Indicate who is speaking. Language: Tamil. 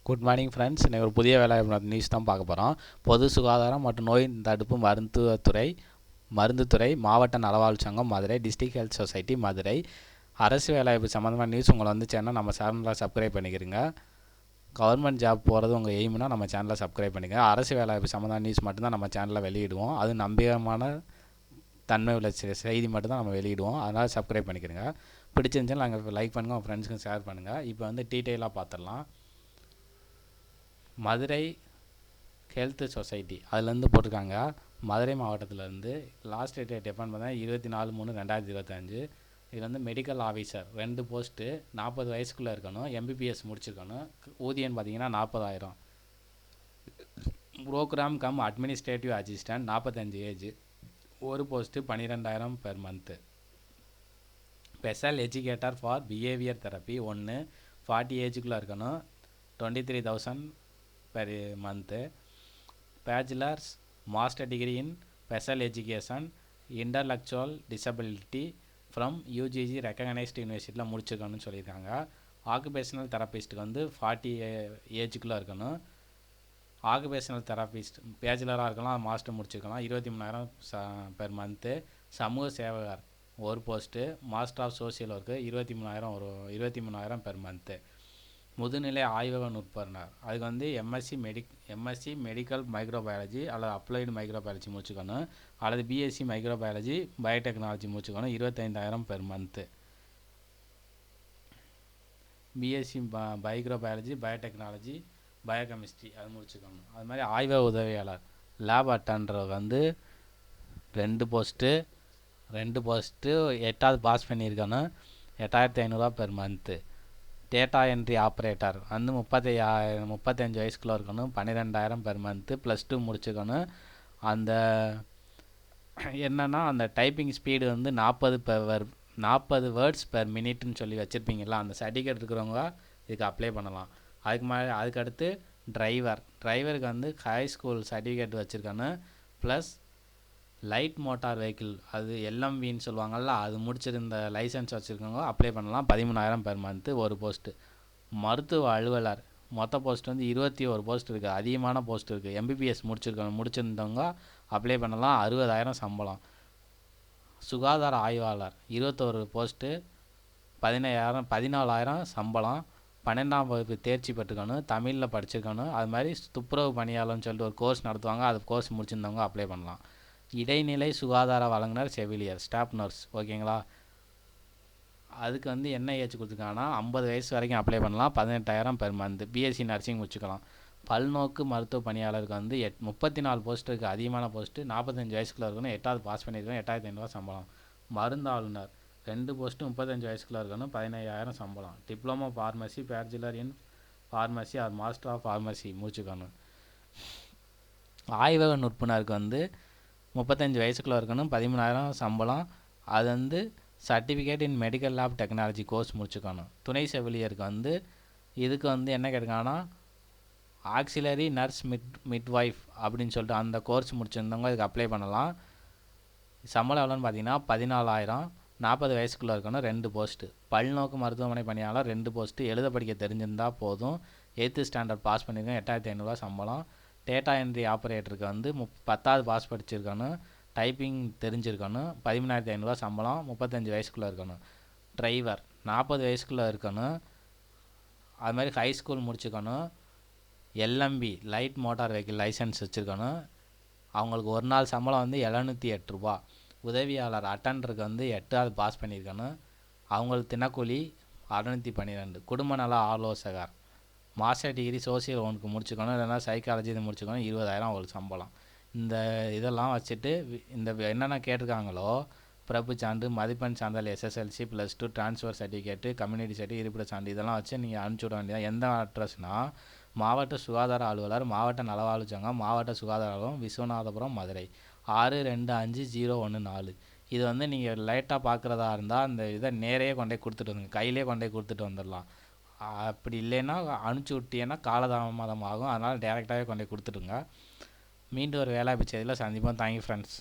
Speaker 1: Good morning friends. இன்னைக்கு ஒரு புதிய வேலைவாய்ப்பு நியூஸ் தான் பார்க்க போகிறோம். பொது சுகாதாரம் மற்றும் நோய் தடுப்பு மருந்துத்துறை மாவட்ட நலவாழ்வு சங்கம் Madurai, district health society Madurai. அரசு வேலைவாய்ப்பு சம்மந்தமான நியூஸ் உங்களை சேனல் நம்ம சேனலில் சப்ஸ்கிரைப் பண்ணிக்கிறங்க. கவர்மெண்ட் ஜாப் போகிறது உங்கள் எய்ம்னா நம்ம சேனலை சப்ஸ்கிரைப் பண்ணிக்கிறேன். அரசு வேலைவாய்ப்பு சம்மந்தமான நியூஸ் மட்டும்தான் நம்ம சேனலில் வெளியிடுவோம். அது நம்பிக்கையான தன்மை உள்ள செய்தி மட்டும்தான் நம்ம வெளியிடுவோம். அதனால் சப்ஸ்கிரைப் பண்ணிக்கிறங்க. பிடிச்சிருந்துச்சுன்னா நாங்கள் லைக் பண்ணுங்கள், உங்கள் ஃப்ரெண்ட்ஸுக்கும் ஷேர் பண்ணுங்கள். இப்போ டீட்டெயிலாக பார்த்துடலாம். மதுரை ஹெல்த் சொசைட்டி அதுலேருந்து போட்டிருக்காங்க. மதுரை மாவட்டத்திலேருந்து லாஸ்ட் டேட் எப்போன்னு பார்த்தா 24/3/2025. இதில் மெடிக்கல் ஆஃபீஸர் 2 போஸ்ட்டு, 40 வயசுக்குள்ளே இருக்கணும், எம்பிபிஎஸ் முடிச்சிருக்கணும். ஊதியம்னு பார்த்தீங்கன்னா 40,000. Program cum administrative assistant 45 age, ஒரு post 12,000 per month. Special educator for behaviour therapy 1, 40 ஏஜுக்குள்ளே இருக்கணும், 23,000 per month. Bachelors master degree in special education intellectual disability from UGC recognised யூனிவர்சிட்டியில் முடிச்சிருக்கணும்னு சொல்லியிருக்காங்க. ஆக்குபேஷனல் தெரப்பிஸ்ட்டுக்கு 40 ஏஜுக்குள்ளே இருக்கணும். ஆக்குபேஷனல் தெரப்பிஸ்ட் பேச்சுலராக இருக்கலாம், மாஸ்டர் முடிச்சிருக்கலாம், 23,000 பெர் மந்த்து. சமூக சேவகர் ஒரு post, master of social work 23,000 per month. முதுநிலை ஆய்வக நுட்பர்னர் அதுக்கு எம்எஸ்சி மெடிக்கல் மைக்ரோபயாலஜி அல்லது அப்ளைடு மைக்ரோபயாலஜி முடிச்சுக்கணும், அல்லது பிஎஸ்சி மைக்ரோபயாலஜி பயோடெக்னாலஜி முடிச்சுக்கணும், 25,000 per month. BSc microbiology biotechnology biochemistry அது முடிச்சுக்கணும். அது மாதிரி ஆய்வக உதவியாளர் லேப் அட்டண்டர் 2 போஸ்ட்டு 8வது பாஸ் பண்ணியிருக்கணும், 8,500 per month. Data entry operator 35 வயசுக்குள்ளே இருக்கணும், 12,000 பெர் மந்த்து. +2 முடிச்சுக்கணும். அந்த என்னென்னா அந்த டைப்பிங் ஸ்பீடு 40 வேர்ட்ஸ் பெர் மினிட்னு சொல்லி வச்சுருப்பீங்களா, அந்த சர்டிஃபிகேட் இருக்கிறவங்க இதுக்கு அப்ளை பண்ணலாம். அதுக்கடுத்து டிரைவருக்கு ஹை ஸ்கூல் சர்டிஃபிகேட் வச்சுருக்கணும், ப்ளஸ் லைட் மோட்டார் வெஹிக்கிள் அது எல்எம்வின்னு சொல்லுவாங்கள்ல, அது முடிச்சிருந்த லைசன்ஸ் வச்சுருக்கவங்க அப்ளை பண்ணலாம், 13,000 பெர் மந்த்து, ஒரு போஸ்ட்டு. மருத்துவ அலுவலர் மொத்த போஸ்ட் 21 போஸ்ட் இருக்குது, அதிகமான போஸ்ட் இருக்குது. எம்பிபிஎஸ் முடிச்சிருந்தவங்க அப்ளை பண்ணலாம், 60,000 சம்பளம். சுகாதார ஆய்வாளர் 21 போஸ்ட்டு, 14,000 சம்பளம். 12ஆம் வகுப்பு தேர்ச்சி பெற்றுக்கணும், தமிழில் படிச்சிருக்கணும். அது மாதிரி துப்புரவு பணியாளர்னு சொல்லிட்டு ஒரு கோர்ஸ் நடத்துவாங்க, அது கோர்ஸ் முடிச்சிருந்தவங்க அப்ளை பண்ணலாம். இடைநிலை சுகாதார வழங்குனர் செவிலியர் ஸ்டாஃப் நர்ஸ், ஓகேங்களா. அதுக்கு என்ன ஏஜ் கொடுத்துருக்காங்கன்னா 50 வயசு வரைக்கும் அப்ளை பண்ணலாம், 18,000 பெர் மந்த். பிஎஸ்சி நர்சிங் முடிச்சுக்கலாம். பல்நோக்கு மருத்துவ பணியாளருக்கு 34 போஸ்ட் இருக்குது, அதிகமான போஸ்ட்டு. 45 வயசுக்குள்ளே இருக்கணும், 8வது பாஸ் பண்ணியிருக்கணும், 8,500 சம்பளம். மருந்தாளுநர் 2 போஸ்ட்டு, 35 வயசுக்குள்ளே இருக்கணும், 15,000 சம்பளம். Diploma pharmacy bachelor in pharmacy or master of pharmacy முடிச்சுக்கணும். ஆய்வக நுட்புணருக்கு 35 வயசுக்குள்ளே இருக்கணும், 13,000 சம்பளம். அது certificate in medical lab technology course முடிச்சுக்கணும். துணை செவிலியருக்கு இதுக்கு என்ன கேட்குறாங்கன்னா ஆக்சிலரி நர்ஸ் மிட்வைஃப் அப்படின்னு சொல்லிட்டு அந்த கோர்ஸ் முடிச்சிருந்தவங்க இதுக்கு அப்ளை பண்ணலாம். சம்பளம் எவ்வளோன்னு பார்த்தீங்கன்னா 14,000, 40 வயசுக்குள்ளே இருக்கணும், 2 போஸ்ட்டு. பல்நோக்கு மருத்துவமனை பணியாளர் 2 போஸ்ட்டு, எழுத படிக்க தெரிஞ்சிருந்தால் போதும், 8th ஸ்டாண்டர்ட் பாஸ் பண்ணியிருக்கேன், 8,500 சம்பளம். டேட்டா என்ட்ரி ஆப்ரேட்டருக்கு 10வது பாஸ் படிச்சிருக்கணும், டைப்பிங் தெரிஞ்சிருக்கணும், 13,500 சம்பளம், 35 வயசுக்குள்ளே இருக்கணும். டிரைவர் 40 வயசுக்குள்ளே இருக்கணும், அது மாதிரி ஹை ஸ்கூல் முடிச்சுக்கணும், LMP light motor vehicle licence வச்சுருக்கணும். அவங்களுக்கு ஒரு நாள் சம்பளம் 708 ரூபா. உதவியாளர் அட்டண்டருக்கு 8வது பாஸ் பண்ணியிருக்கணும், அவங்களுக்கு தினக்கூலி 612. குடும்ப நல ஆலோசகர் மாஸ்டர் டிகிரி சோசியல் ஒர்க்கு முடிச்சுக்கணும், இல்லைனா சைக்காலஜி இது முடிச்சுக்கணும், 20,000 அவங்களுக்கு சம்பளம். இந்த இதெல்லாம் வச்சுட்டு இந்த என்னென்ன கேட்டிருக்காங்களோ பிறப்பு சான்று, மதிப்பெண் சான்றிதழ், SSLC, +2, transfer certificate, community certificate, இருப்பிட சான்று இதெல்லாம் வச்சு நீங்கள் அனுப்பிச்சி விட வேண்டியது. எந்த அட்ரஸ்னால் மாவட்ட சுகாதார அலுவலர், மாவட்ட நலவாழ்வு சங்கம், மாவட்ட சுகாதார அலுவலகம், விஸ்வநாதபுரம், மதுரை 6250114. இது நீங்கள் லைட்டாக பார்க்குறதா இருந்தால் அந்த இதை நேரையே கொண்டே கொடுத்துட்டு வந்துங்க, கையிலே கொண்டே கொடுத்துட்டு வந்துடலாம். அப்படி இல்லைன்னா அனுப்பிச்சி விட்டீங்கன்னா காலதாமதம் ஆகும், அதனால் டேரெக்டாகவே கொண்டு கொடுத்துடுங்க. மீண்டும் ஒரு வேலை செய்தியில் சந்திப்போம். Thank you friends.